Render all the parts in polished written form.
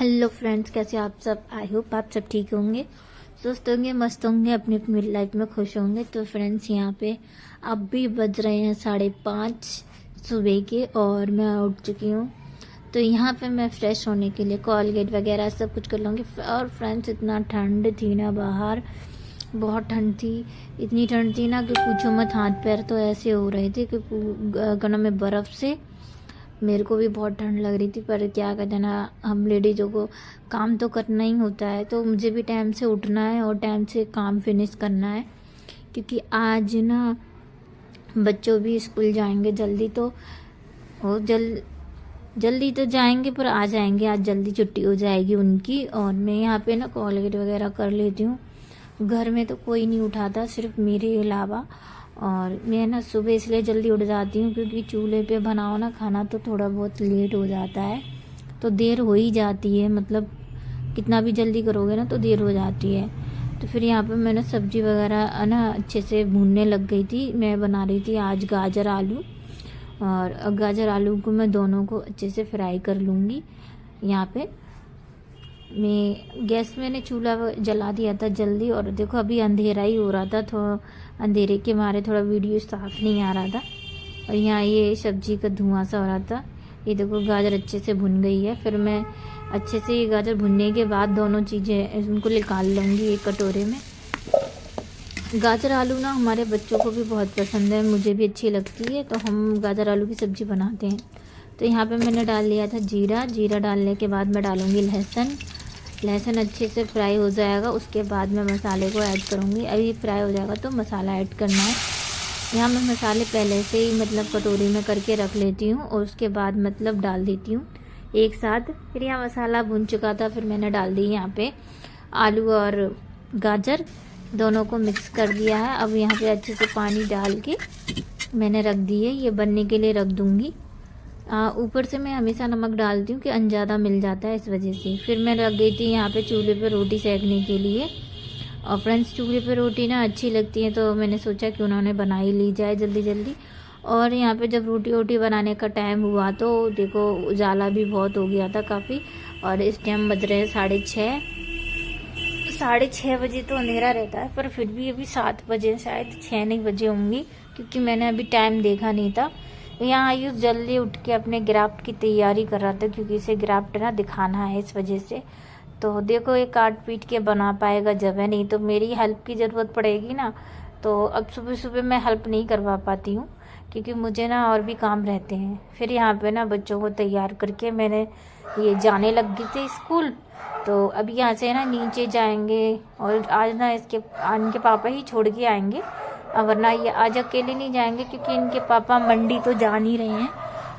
Hello friends, कैसे आप सब। आई होप आप सब ठीक होंगे, स्वस्थ होंगे, मस्त होंगे, अपनी अपनी लाइफ में खुश होंगे। तो फ्रेंड्स, यहाँ पे अब भी बज रहे हैं 5:30 सुबह के और मैं उठ चुकी हूँ। तो यहाँ पे मैं फ्रेश होने के लिए कॉलगेट वगैरह सब कुछ कर लूँगी। और फ्रेंड्स, इतना ठंड थी ना बाहर, बहुत ठंड थी। इतनी ठंड थी ना कि पूछो मत, हाथ पैर तो ऐसे हो रहे थे कि गनों में बर्फ़ से। मेरे को भी बहुत ठंड लग रही थी, पर क्या कहते हैं ना, हम लेडीज़ों को काम तो करना ही होता है। तो मुझे भी टाइम से उठना है और टाइम से काम फिनिश करना है, क्योंकि आज ना बच्चों भी स्कूल जाएंगे जल्दी। तो वो जल्दी तो जाएंगे, पर आ जाएंगे। आज जल्दी छुट्टी हो जाएगी उनकी। और मैं यहाँ पे ना कॉलगेट वगैरह कर लेती हूँ। घर में तो कोई नहीं उठाता, सिर्फ मेरे अलावा। और मैं ना सुबह इसलिए जल्दी उठ जाती हूँ क्योंकि चूल्हे पे बनाओ ना खाना तो थोड़ा बहुत लेट हो जाता है, तो देर हो ही जाती है। मतलब कितना भी जल्दी करोगे ना तो देर हो जाती है। तो फिर यहाँ पे मैंने सब्जी वगैरह ना अच्छे से भूनने लग गई थी। मैं बना रही थी आज गाजर आलू, और गाजर आलू को मैं दोनों को अच्छे से फ्राई कर लूँगी। यहाँ पे मैं गैस मैंने चूल्हा जला दिया था जल्दी। और देखो अभी अंधेरा ही हो रहा था, थोड़ा अंधेरे के मारे थोड़ा वीडियो साफ नहीं आ रहा था। और यहाँ ये सब्जी का धुआं सा हो रहा था। ये देखो गाजर अच्छे से भुन गई है। फिर मैं अच्छे से ये गाजर भुनने के बाद दोनों चीज़ें उनको निकाल लूँगी एक कटोरे में। गाजर आलू ना हमारे बच्चों को भी बहुत पसंद है, मुझे भी अच्छी लगती है। तो हम गाजर आलू की सब्ज़ी बनाते हैं। तो यहाँ पे मैंने डाल लिया था जीरा डालने के बाद मैं डालूँगी लहसुन अच्छे से फ्राई हो जाएगा, उसके बाद मैं मसाले को ऐड करूँगी। अभी फ्राई हो जाएगा तो मसाला ऐड करना है। यहाँ मैं मसाले पहले से ही मतलब कटोरी में करके रख लेती हूँ और उसके बाद मतलब डाल देती हूँ एक साथ। फिर यहाँ मसाला भुन चुका था, फिर मैंने डाल दी यहाँ पे आलू और गाजर, दोनों को मिक्स कर दिया है। अब यहाँ पे अच्छे से पानी डाल के मैंने रख दी है, ये बनने के लिए रख दूँगी। ऊपर से मैं हमेशा नमक डालती हूँ कि ज़्यादा मिल जाता है, इस वजह से। फिर मैं रख गई थी यहाँ पे चूल्हे पे रोटी सेकने के लिए। और फ्रेंड्स, चूल्हे पे रोटी ना अच्छी लगती है, तो मैंने सोचा कि उन्होंने बना ही ली जाए जल्दी जल्दी। और यहाँ पे जब रोटी बनाने का टाइम हुआ तो देखो उजाला भी बहुत हो गया था काफ़ी। और इस टाइम बज रहे हैं 6:30। 6:30 बजे तो अंधेरा रहता है, पर फिर भी अभी 7 बजे, शायद 6 नहीं बजे होंगी, क्योंकि मैंने अभी टाइम देखा नहीं था। यहाँ आयुष जल्दी उठ के अपने ग्राफ्ट की तैयारी कर रहा था, क्योंकि इसे ग्राफ्ट ना दिखाना है, इस वजह से। तो देखो ये काट पीट के बना पाएगा जब है, नहीं तो मेरी हेल्प की ज़रूरत पड़ेगी ना। तो अब सुबह सुबह मैं हेल्प नहीं करवा पाती हूँ, क्योंकि मुझे ना और भी काम रहते हैं। फिर यहाँ पे ना बच्चों को तैयार करके मैंने ये जाने लग गई थी स्कूल। तो अब यहाँ से ना नीचे जाएंगे, और आज ना इनके पापा ही छोड़ के आएंगे, वरना ये आज अकेले नहीं जाएंगे, क्योंकि इनके पापा मंडी तो जा नहीं रहे हैं।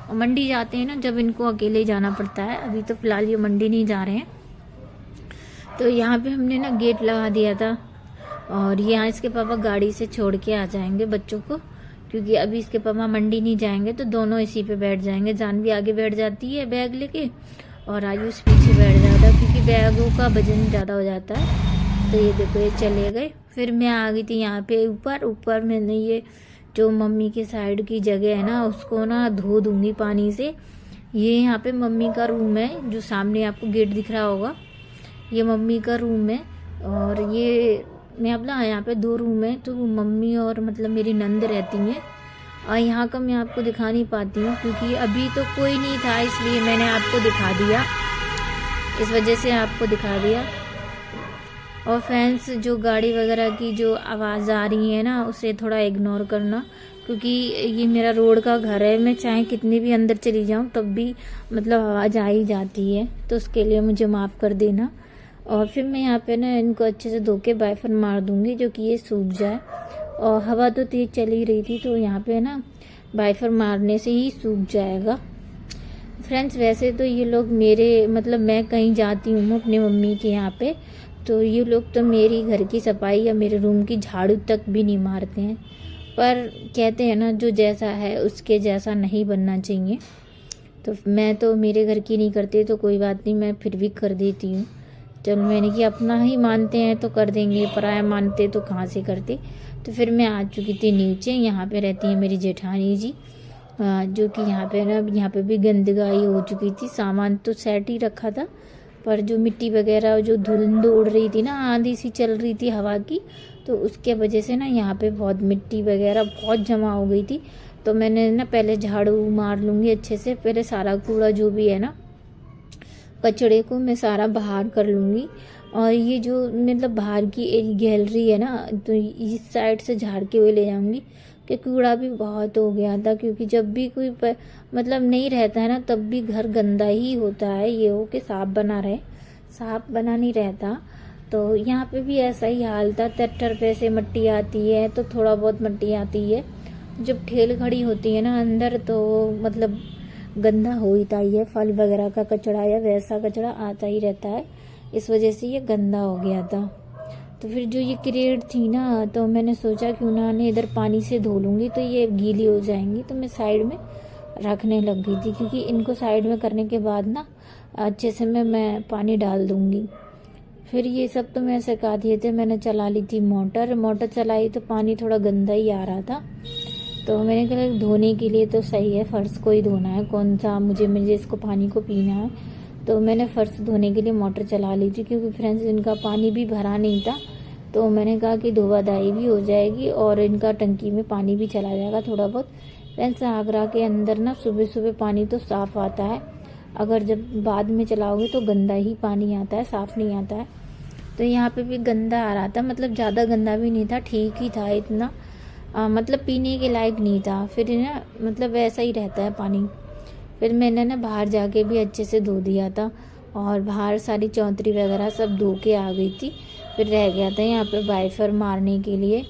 और मंडी जाते हैं ना जब इनको अकेले जाना पड़ता है। अभी तो फ़िलहाल ये मंडी नहीं जा रहे हैं। तो यहाँ पे हमने ना गेट लगा दिया था, और यहाँ इसके पापा गाड़ी से छोड़ के आ जाएंगे बच्चों को, क्योंकि अभी इसके पापा मंडी नहीं जाएंगे तो दोनों इसी पे बैठ जाएंगे। जान भी आगे बैठ जाती है बैग लेके, और आयुष पीछे बैठ जाता है, क्योंकि बैगों का वजन ज़्यादा हो जाता है। तो ये देखो ये चले गए। फिर मैं आ गई थी यहाँ पे ऊपर मैंने ये जो मम्मी के साइड की जगह है ना, उसको ना धो दूँगी पानी से। ये यहाँ पे मम्मी का रूम है, जो सामने आपको गेट दिख रहा होगा, ये मम्मी का रूम है। और ये मैं अपना यहाँ पे 2 रूम है, तो मम्मी और मतलब मेरी नंद रहती हैं। और यहाँ का मैं आपको दिखा नहीं पाती हूँ, क्योंकि अभी तो कोई नहीं था, इसलिए मैंने आपको दिखा दिया, इस वजह से आपको दिखा दिया। और फ्रेंड्स, जो गाड़ी वगैरह की जो आवाज़ आ रही है ना, उसे थोड़ा इग्नोर करना, क्योंकि ये मेरा रोड का घर है। मैं चाहे कितनी भी अंदर चली जाऊँ तब भी मतलब आवाज़ आ ही जाती है, तो उसके लिए मुझे माफ़ कर देना। और फिर मैं यहाँ पे ना इनको अच्छे से धो के वाइपर मार दूँगी, जो कि ये सूख जाए। और हवा तो तेज़ चल ही रही थी, तो यहाँ पे ना वाइपर मारने से ही सूख जाएगा। फ्रेंड्स, वैसे तो ये लोग मेरे मतलब मैं कहीं जाती हूँ अपनी मम्मी के यहाँ पे, तो ये लोग तो मेरी घर की सफाई या मेरे रूम की झाड़ू तक भी नहीं मारते हैं। पर कहते हैं ना, जो जैसा है उसके जैसा नहीं बनना चाहिए। तो मैं तो मेरे घर की नहीं करती तो कोई बात नहीं, मैं फिर भी कर देती हूँ। चलो, मैंने कि अपना ही मानते हैं तो कर देंगे, पराया मानते तो कहाँ से करते। तो फिर मैं आ चुकी थी नीचे। यहाँ पे रहती है मेरी जेठानी जी, जो कि यहाँ पे भी गंदगाई हो चुकी थी। सामान तो सेट ही रखा था, पर जो मिट्टी वगैरह जो धुंध उड़ रही थी ना, आंधी सी चल रही थी हवा की, तो उसके वजह से ना यहाँ पे बहुत मिट्टी वगैरह बहुत जमा हो गई थी। तो मैंने ना पहले झाड़ू मार लूँगी अच्छे से, पहले सारा कूड़ा जो भी है ना कचड़े को मैं सारा बाहर कर लूँगी। और ये जो मतलब बाहर की एक गैलरी है ना, तो इस साइड से झाड़ के हुए ले जाऊँगी कि कूड़ा भी बहुत हो गया था। क्योंकि जब भी कोई मतलब नहीं रहता है ना, तब भी घर गंदा ही होता है। ये हो कि साफ बना रहे, साफ बना नहीं रहता। तो यहाँ पे भी ऐसा ही हाल था। ट्रैक्टर पे से मिट्टी आती है तो थोड़ा बहुत मिट्टी आती है, जब ठेल खड़ी होती है ना अंदर तो मतलब गंदा हो ही था। ये फल वगैरह का कचड़ा या वैसा कचड़ा आता ही रहता है, इस वजह से ये गंदा हो गया था। तो फिर जो ये क्रेट थी ना, तो मैंने सोचा क्यों ना इधर पानी से धो लूँगी तो ये गीली हो जाएंगी। तो मैं साइड में रखने लग गई थी, क्योंकि इनको साइड में करने के बाद ना अच्छे से मैं पानी डाल दूँगी। फिर ये सब तो मैं सुखा दिए थे। मैंने चला ली थी मोटर चलाई तो पानी थोड़ा गंदा ही आ रहा था। तो मैंने कहा धोने के लिए तो सही है, फ़र्श को ही धोना है, कौन सा मुझे इसको पानी को पीना है। तो मैंने फ़र्श धोने के लिए मोटर चला ली थी, क्योंकि फ्रेंड्स इनका पानी भी भरा नहीं था। तो मैंने कहा कि धोवा धाई भी हो जाएगी और इनका टंकी में पानी भी चला जाएगा थोड़ा बहुत। फ्रेंड्स आगरा के अंदर ना सुबह सुबह पानी तो साफ़ आता है, अगर जब बाद में चलाओगे तो गंदा ही पानी आता है, साफ़ नहीं आता है। तो यहाँ पे भी गंदा आ रहा था, मतलब ज़्यादा गंदा भी नहीं था, ठीक ही था इतना, मतलब पीने के लायक नहीं था। फिर ना मतलब वैसा ही रहता है पानी। फिर मैंने ना बाहर जाके भी अच्छे से धो दिया था, और बाहर सारी चौंतरी वगैरह सब धो के आ गई थी। फिर रह गया था यहाँ पे वाइफर मारने के लिए।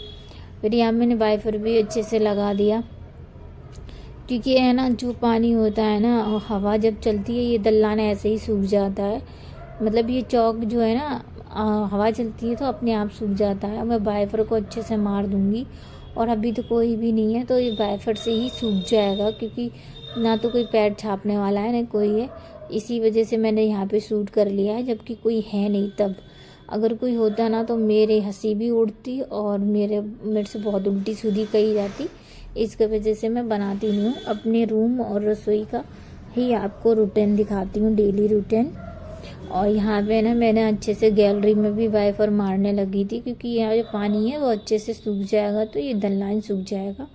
फिर यहाँ मैंने वाइफर भी अच्छे से लगा दिया, क्योंकि है ना जो पानी होता है ना, हवा जब चलती है ये दल्लान ऐसे ही सूख जाता है। मतलब ये चौक जो है ना, हवा चलती है तो अपने आप सूख जाता है। मैं वाइफर को अच्छे से मार दूँगी, और अभी तो कोई भी नहीं है तो ये वाइफर से ही सूख जाएगा, क्योंकि ना तो कोई पैर छापने वाला है ना कोई है। इसी वजह से मैंने यहाँ पे शूट कर लिया है, जबकि कोई है नहीं। तब अगर कोई होता ना तो मेरे हंसी भी उड़ती और मेरे से बहुत उल्टी सीधी कही जाती। इसके वजह से मैं बनाती नहीं हूँ, अपने रूम और रसोई का ही आपको रूटीन दिखाती हूँ, डेली रूटीन। और यहाँ पे ना मैंने अच्छे से गैलरी में भी वाइफर मारने लगी थी, क्योंकि यहाँ जो पानी है वो अच्छे से सूख जाएगा तो ये दल्लान सूख जाएगा।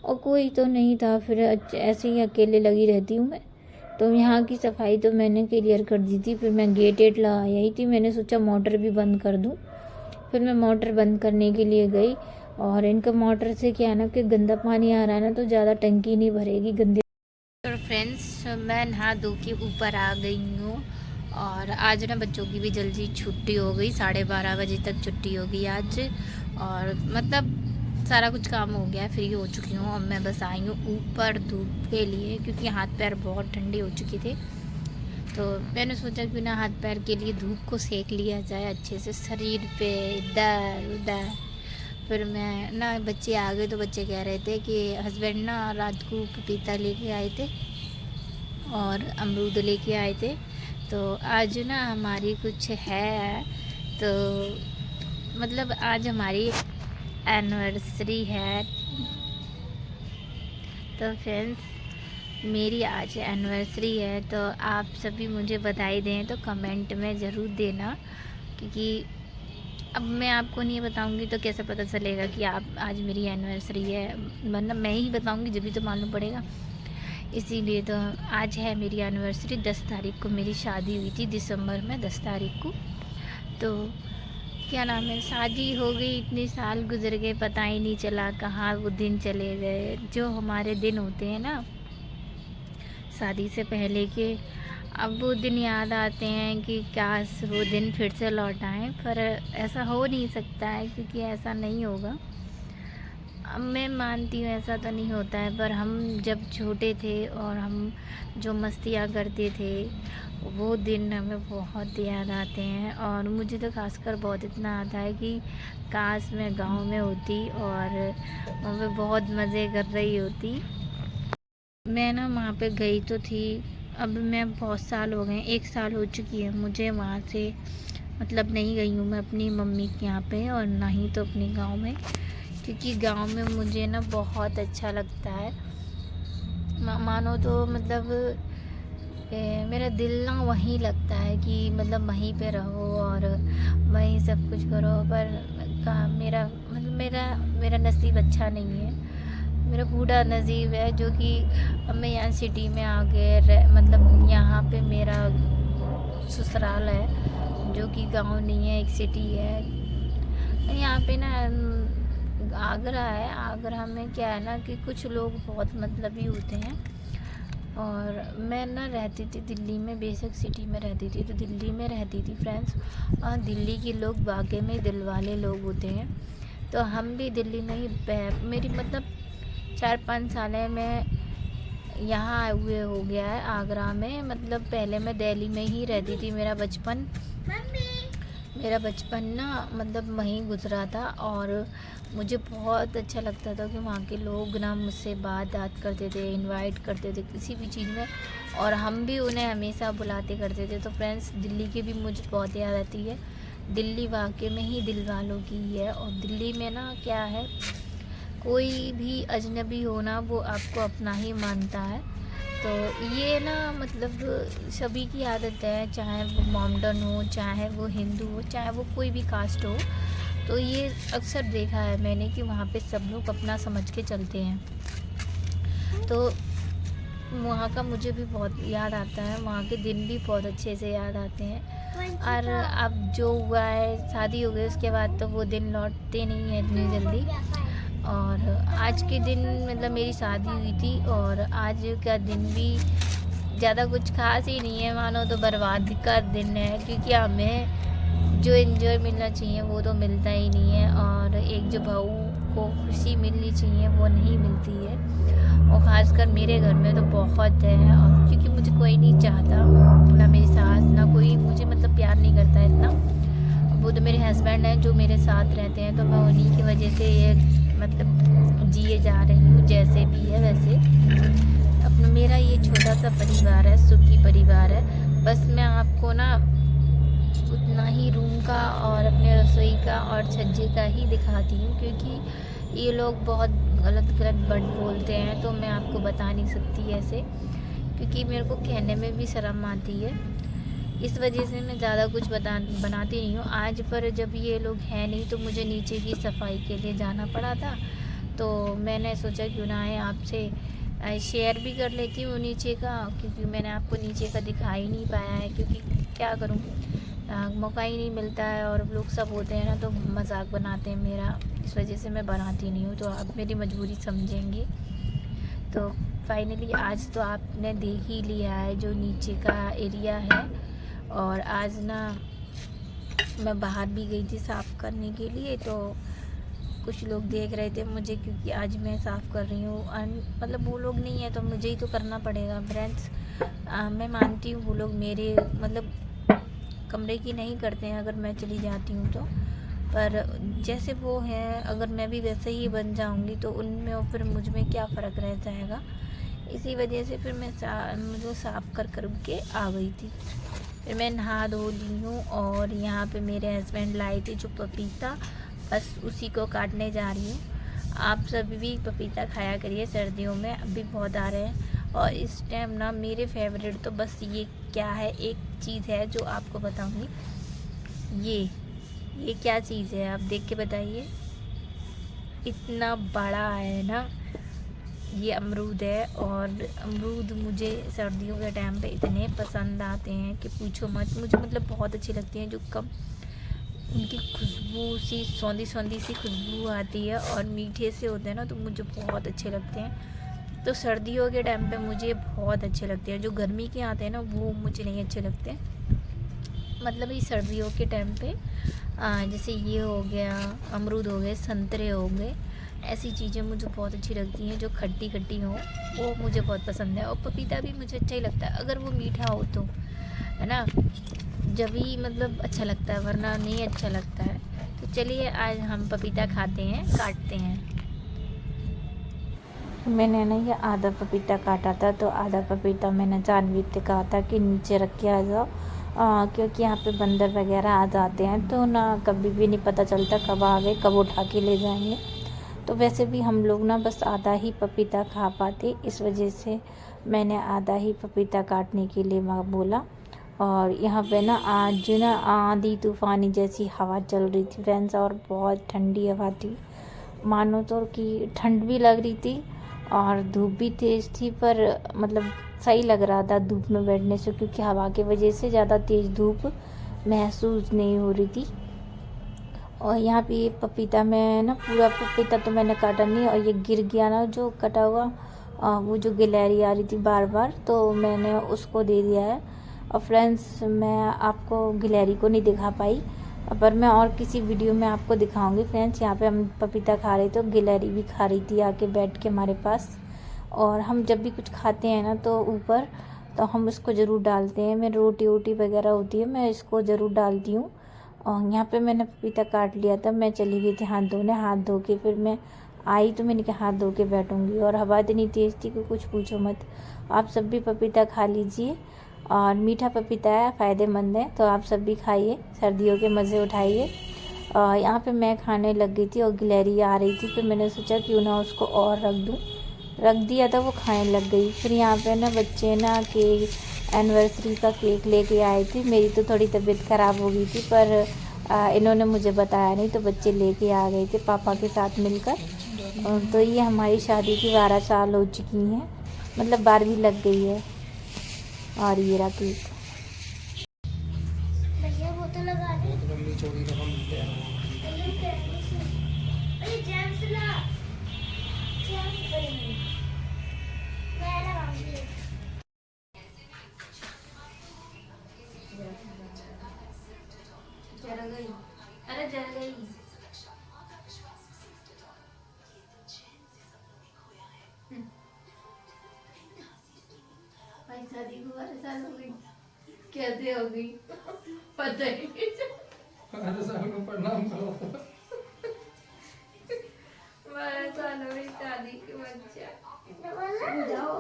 और कोई तो नहीं था, फिर ऐसे ही अकेले लगी रहती हूँ मैं। तो यहाँ की सफाई तो मैंने क्लियर कर दी थी। फिर मैं गेट लगा आई थी, मैंने सोचा मोटर भी बंद कर दूँ। फिर मैं मोटर बंद करने के लिए गई, और इनका मोटर से क्या है ना कि गंदा पानी आ रहा है ना, तो ज़्यादा टंकी नहीं भरेगी गंदे। तो फ्रेंड्स मैं नहा धो के ऊपर आ गई हूँ, और आज ना बच्चों की भी जल्दी छुट्टी हो गई, 12:30 बजे तक छुट्टी होगी आज। और मतलब सारा कुछ काम हो गया, फ्री हो चुकी हूँ। अब मैं बस आई हूँ ऊपर धूप के लिए, क्योंकि हाथ पैर बहुत ठंडे हो चुके थे। तो मैंने सोचा कि ना हाथ पैर के लिए धूप को सेक लिया जाए अच्छे से, शरीर पे इधर उधर। फिर मैं ना बच्चे आ गए तो बच्चे कह रहे थे कि हस्बैंड ना रात को पपीता लेके आए थे और अमरूद लेके आए थे, तो आज ना हमारी कुछ है। तो मतलब आज हमारी एनिवर्सरी है। तो फ्रेंड्स मेरी आज एनिवर्सरी है, तो आप सभी मुझे बधाई दें तो कमेंट में ज़रूर देना, क्योंकि अब मैं आपको नहीं बताऊंगी तो कैसे पता चलेगा कि आप आज मेरी एनिवर्सरी है। मतलब मैं ही बताऊंगी जब भी तो मालूम पड़ेगा। इसीलिए तो आज है मेरी एनिवर्सरी। 10 तारीख को मेरी शादी हुई थी, दिसंबर में 10 तारीख को। तो क्या नाम है, शादी हो गई, इतने साल गुजर गए, पता ही नहीं चला कहाँ वो दिन चले गए। जो हमारे दिन होते हैं ना शादी से पहले के, अब वो दिन याद आते हैं कि काश वो दिन फिर से लौट आएँ, पर ऐसा हो नहीं सकता है, क्योंकि ऐसा नहीं होगा। अब मैं मानती हूँ ऐसा तो नहीं होता है, पर हम जब छोटे थे और हम जो मस्तियाँ करते थे वो दिन हमें बहुत याद आते हैं। और मुझे तो खासकर बहुत इतना आता है कि काश मैं गांव में होती और वहाँ पे बहुत मज़े कर रही होती। मैं ना वहाँ पे गई तो थी, अब मैं बहुत साल हो गए, 1 साल हो चुकी है मुझे वहाँ से मतलब नहीं गई हूँ मैं अपनी मम्मी के यहाँ पे, और ना ही तो अपने गांव में, क्योंकि गांव में मुझे ना बहुत अच्छा लगता है। मानो तो मतलब पे मेरा दिल ना वहीं लगता है कि मतलब वहीं पे रहो और वहीं सब कुछ करो, पर मेरा मतलब मेरा नसीब अच्छा नहीं है। मेरा बूढ़ा नसीब है जो कि मैं यहाँ सिटी में आके मतलब यहाँ पे मेरा ससुराल है, जो कि गांव नहीं है, एक सिटी है। यहाँ पे ना आगरा है। आगरा में क्या है ना कि कुछ लोग बहुत मतलबी होते हैं। और मैं ना रहती थी दिल्ली में, बेशक सिटी में रहती थी, तो दिल्ली में रहती थी फ्रेंड्स। और दिल्ली के लोग वाकई में दिल वाले लोग होते हैं। तो हम भी दिल्ली में ही मेरी मतलब 4-5 साल है मैं यहाँ आए हुए हो गया है आगरा में। मतलब पहले मैं दिल्ली में ही रहती थी। मेरा बचपन ना मतलब वहीं गुजरा था और मुझे बहुत अच्छा लगता था कि वहाँ के लोग ना मुझसे बात करते थे, इनवाइट करते थे किसी भी चीज़ में, और हम भी उन्हें हमेशा बुलाते करते थे। तो फ्रेंड्स, दिल्ली की भी मुझे बहुत याद आती है। दिल्ली वाकई में ही दिल वालों की ही है। और दिल्ली में ना क्या है, कोई भी अजनबी हो ना वो आपको अपना ही मानता है। तो ये ना मतलब सभी की आदत है, चाहे वो मोमडन हो, चाहे वो हिंदू हो, चाहे वो कोई भी कास्ट हो। तो ये अक्सर देखा है मैंने कि वहाँ पे सब लोग अपना समझ के चलते हैं। तो वहाँ का मुझे भी बहुत याद आता है, वहाँ के दिन भी बहुत अच्छे से याद आते हैं। और अब जो हुआ है, शादी हो गई उसके बाद तो वो दिन लौटते नहीं हैं इतनी जल्दी। और आज के दिन मतलब मेरी शादी हुई थी और आज का दिन भी ज़्यादा कुछ खास ही नहीं है, मानो तो बर्बादी का दिन है, क्योंकि हमें जो एंजॉय मिलना चाहिए वो तो मिलता ही नहीं है। और एक जो बहू को खुशी मिलनी चाहिए वो नहीं मिलती है। और ख़ासकर मेरे घर में तो बहुत है, और क्योंकि मुझे कोई नहीं चाहता, ना मेरी सास ना कोई मुझे मतलब प्यार नहीं करता है इतना। वो तो मेरे हस्बैंड हैं जो मेरे साथ रहते हैं, तो मैं उन्हीं की वजह से ये मतलब जिए जा रही हूँ, जैसे भी है वैसे। अपना मेरा ये छोटा सा परिवार है, सुखी परिवार है। बस मैं आपको ना उतना ही रूम का और अपने रसोई का और छज्जे का ही दिखाती हूँ, क्योंकि ये लोग बहुत गलत वर्ड बोलते हैं, तो मैं आपको बता नहीं सकती ऐसे, क्योंकि मेरे को कहने में भी शर्म आती है। इस वजह से मैं ज़्यादा कुछ बनाती नहीं हूँ। आज पर जब ये लोग हैं नहीं तो मुझे नीचे की सफाई के लिए जाना पड़ा था, तो मैंने सोचा क्यों ना है आपसे शेयर भी कर लेती हूँ नीचे का, क्योंकि मैंने आपको नीचे का दिखा ही नहीं पाया है, क्योंकि क्या करूँ, मौका ही नहीं मिलता है। और लोग सब होते हैं ना तो मजाक बनाते हैं मेरा, इस वजह से मैं बनाती नहीं हूँ। तो आप मेरी मजबूरी समझेंगे। तो फाइनली आज तो आपने देख ही लिया है जो नीचे का एरिया है। और आज ना मैं बाहर भी गई थी साफ़ करने के लिए, तो कुछ लोग देख रहे थे मुझे, क्योंकि आज मैं साफ़ कर रही हूँ। मतलब वो लोग नहीं है तो मुझे ही तो करना पड़ेगा फ्रेंड्स। मैं मानती हूँ वो लोग मेरे मतलब कमरे की नहीं करते हैं अगर मैं चली जाती हूँ तो, पर जैसे वो हैं अगर मैं भी वैसे ही बन जाऊँगी तो उनमें और फिर मुझ में क्या फ़र्क रह जाएगा। इसी वजह से फिर मैं मुझे साफ़ कर के आ गई थी। फिर मैं नहा धो ली हूँ और यहाँ पे मेरे हस्बैंड लाए थे जो पपीता, बस उसी को काटने जा रही हूँ। आप सभी भी पपीता खाया करिए, सर्दियों में अभी बहुत आ रहे हैं। और इस टाइम ना मेरे फेवरेट तो बस ये क्या है, एक चीज़ है जो आपको बताऊँगी। ये क्या चीज़ है आप देख के बताइए, इतना बड़ा है ना, ये अमरूद है। और अमरूद मुझे सर्दियों के टाइम पे इतने पसंद आते हैं कि पूछो मत। मुझे मतलब बहुत अच्छी लगती हैं, जो कब उनकी खुशबू सी सौंधी सी खुशबू आती है और मीठे से होते हैं ना, तो मुझे बहुत अच्छे लगते हैं। तो सर्दियों के टाइम पे मुझे बहुत अच्छे लगते हैं। जो गर्मी के आते हैं ना वो मुझे नहीं अच्छे लगते। मतलब ये सर्दियों के टाइम पे जैसे ये हो गया, अमरूद हो गए, संतरे हो गए, ऐसी चीज़ें मुझे बहुत अच्छी लगती हैं जो खट्टी खट्टी हो, वो मुझे बहुत पसंद है। और पपीता भी मुझे अच्छा ही लगता है अगर वो मीठा हो तो, है ना, जब ही मतलब अच्छा लगता है, वरना नहीं अच्छा लगता है। तो चलिए आज हम पपीता खाते हैं, काटते हैं। मैंने ना ये आधा पपीता काटा था, तो आधा पपीता मैंने जानवी से कहा था कि नीचे रख के आ जाओ, क्योंकि यहाँ पे बंदर वगैरह आ जाते हैं, तो ना कभी भी नहीं पता चलता कब आ गए कब उठा के ले जाएंगे। तो वैसे भी हम लोग ना बस आधा ही पपीता खा पाते, इस वजह से मैंने आधा ही पपीता काटने के लिए बोला। और यहाँ पे ना आज ना आंधी तूफानी जैसी हवा चल रही थी फ्रेंड्स, और बहुत ठंडी हवा थी, मानो तो कि ठंड भी लग रही थी और धूप भी तेज़ थी, पर मतलब सही लग रहा था धूप में बैठने से, क्योंकि हवा की वजह से ज़्यादा तेज़ धूप महसूस नहीं हो रही थी। और यहाँ पे ये पपीता में ना, पूरा पपीता तो मैंने काटा नहीं, और ये गिर गया ना जो कटा हुआ, वो जो गिलहरी आ रही थी बार बार, तो मैंने उसको दे दिया है। और फ्रेंड्स, मैं आपको गिलहरी को नहीं दिखा पाई, पर मैं और किसी वीडियो में आपको दिखाऊंगी। फ्रेंड्स, यहाँ पे हम पपीता खा रहे थे, तो गिलहरी भी खा रही थी आके बैठ के हमारे पास। और हम जब भी कुछ खाते हैं ना तो ऊपर, तो हम इसको ज़रूर डालते हैं। मैं रोटी वोटी वगैरह होती है, मैं इसको ज़रूर डालती हूँ। और यहाँ पे मैंने पपीता काट लिया था, मैं चली गई थी हाथ धोने। हाथ धो के फिर मैं आई, तो मैंने कहा हाथ धो के बैठूँगी, और हवा इतनी तेज़ थी कि कुछ पूछो मत। आप सब भी पपीता खा लीजिए, और मीठा पपीता है, फ़ायदेमंद है, तो आप सब भी खाइए, सर्दियों के मज़े उठाइए। यहाँ पे मैं खाने लग गई थी और गिलहरी आ रही थी, फिर मैंने सोचा क्यों ना उसको और रख दिया था, वो खाने लग गई। फिर यहाँ पे ना बच्चे ना केक, एनिवर्सरी का केक लेके आए थे। मेरी तो थोड़ी तबीयत ख़राब हो गई थी, पर इन्होंने मुझे बताया नहीं, तो बच्चे लेके आ गए थे पापा के साथ मिलकर। तो ये हमारी शादी की 12 साल हो चुकी हैं, मतलब 12वीं लग गई है। और ये रहा केक। भैया वो तो लगा दे। अरे जेम्स ला, जेम्स करेंगे, मैं लगाऊंगी। जल गई, अरे जल गई। भाई शादी को 12 साल हो गई, कैसे हो गई पता ही नहीं चला। 12 साल को प्रणाम करो। 12 साल हो गई शादी के बच्चा। जाओ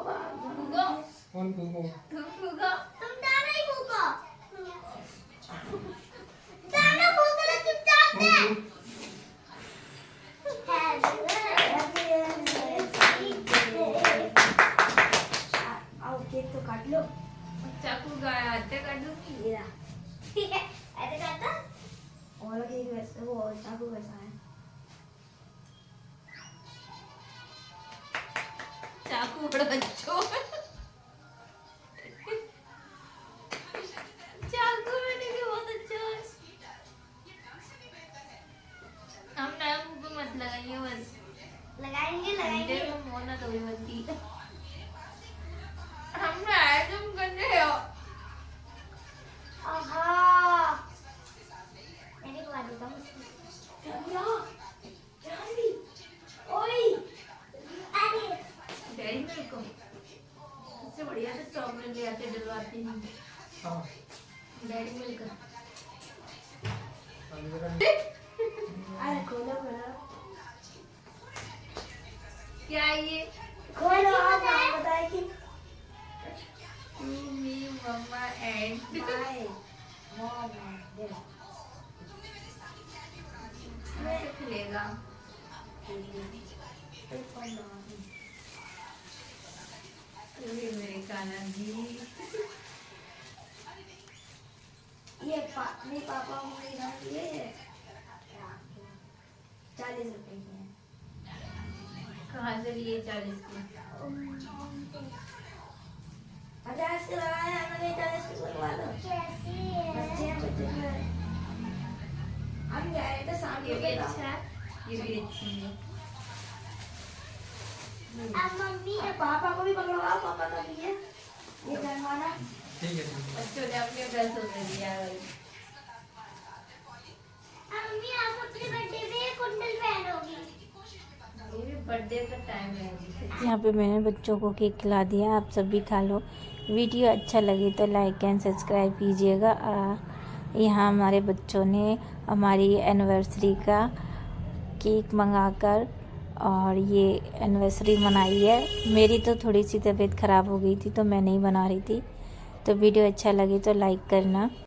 फूको, कौन फूको? तुम फूको, तुम दाना ही फूको, दाना फूको ना चुपचाप से। आओ केक तो काट लो। चाकू गाया हत्या कर दूंगी। ऐसे काटता और केक वैसे, वो चाकू वैसा है। चाकू बड़ा बच्चों, चाकू मैंने भी बहुत अच्छा है। हम नया मुंह पे मत लगाइए बस, लगाएंगे मोना तो भी बनती है। हम नया तुम करने हो। आहा मैंने खवा देता हूँ इसको। ओए अरे डैडी मेरे को इससे बढ़िया से चॉकलेट ले आते डलवाते हैं हाँ। डैडी मिलकर। अरे खोलो क्या ये खोलो आप बताए कि मी मम्मा एंड बाय मॉम कैसे खुलेगा? ये मेरे काना जी, ये मेरे पापा मुझे ये 40 रुपए के हैं। कहाँ से लिए 40 के? 50 के लगाया मैंने, 40 के लगवा दो। बच्चे हम जा रहे थे शाम ये को। भी अच्छा है, ये भी अच्छी है। अब मम्मी पापा को भी पकड़वाओ, पापा का भी है ये करवाना। ठीक है। बच्चों ने अपने ड्रेस होते दिया है भाई। मम्मी आप अपने बर्थडे पे कुंडल पहनोगी। ये भी बर्थडे का टाइम है। यहाँ पे मैंने बच्चों को केक खिला दिया, आप सब भी खा लो। वीडियो अच्छा लगे तो लाइक एंड सब्सक्राइब कीजिएगा। यहाँ हमारे बच्चों ने हमारी एनिवर्सरी का केक मंगाकर और ये एनिवर्सरी मनाई है। मेरी तो थोड़ी सी तबीयत ख़राब हो गई थी, तो मैं नहीं बना रही थी। तो वीडियो अच्छा लगे तो लाइक करना।